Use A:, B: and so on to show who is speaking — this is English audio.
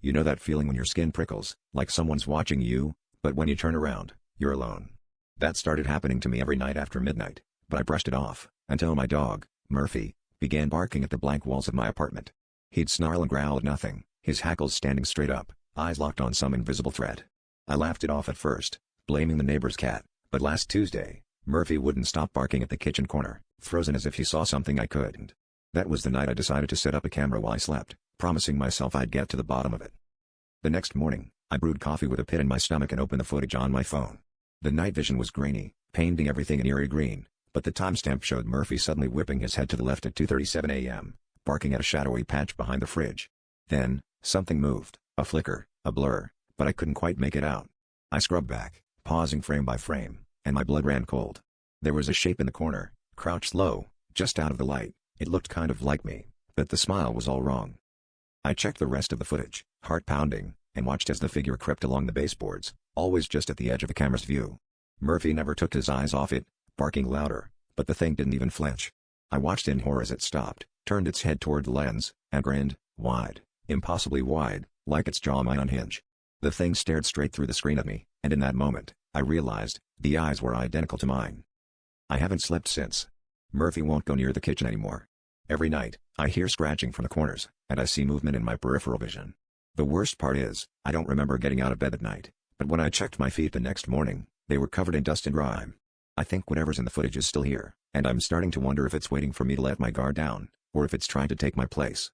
A: You know that feeling when your skin prickles, like someone's watching you, but when you turn around, you're alone. That started happening to me every night after midnight, but I brushed it off, until my dog, Murphy, began barking at the blank walls of my apartment. He'd snarl and growl at nothing, his hackles standing straight up, eyes locked on some invisible threat. I laughed it off at first, blaming the neighbor's cat, but last Tuesday, Murphy wouldn't stop barking at the kitchen corner, frozen as if he saw something I couldn't. That was the night I decided to set up a camera while I slept, promising myself I'd get to the bottom of it. The next morning, I brewed coffee with a pit in my stomach and opened the footage on my phone. The night vision was grainy, painting everything in eerie green, but the timestamp showed Murphy suddenly whipping his head to the left at 2:37 a.m., barking at a shadowy patch behind the fridge. Then, something moved, a flicker, a blur, but I couldn't quite make it out. I scrubbed back, pausing frame by frame, and my blood ran cold. There was a shape in the corner, crouched low, just out of the light. It looked kind of like me, but the smile was all wrong. I checked the rest of the footage, heart pounding, and watched as the figure crept along the baseboards, always just at the edge of the camera's view. Murphy never took his eyes off it, barking louder, but the thing didn't even flinch. I watched in horror as it stopped, turned its head toward the lens, and grinned, wide, impossibly wide, like its jaw might unhinge. The thing stared straight through the screen at me, and in that moment, I realized, the eyes were identical to mine. I haven't slept since. Murphy won't go near the kitchen anymore. Every night, I hear scratching from the corners, and I see movement in my peripheral vision. The worst part is, I don't remember getting out of bed at night, but when I checked my feet the next morning, they were covered in dust and grime. I think whatever's in the footage is still here, and I'm starting to wonder if it's waiting for me to let my guard down, or if it's trying to take my place.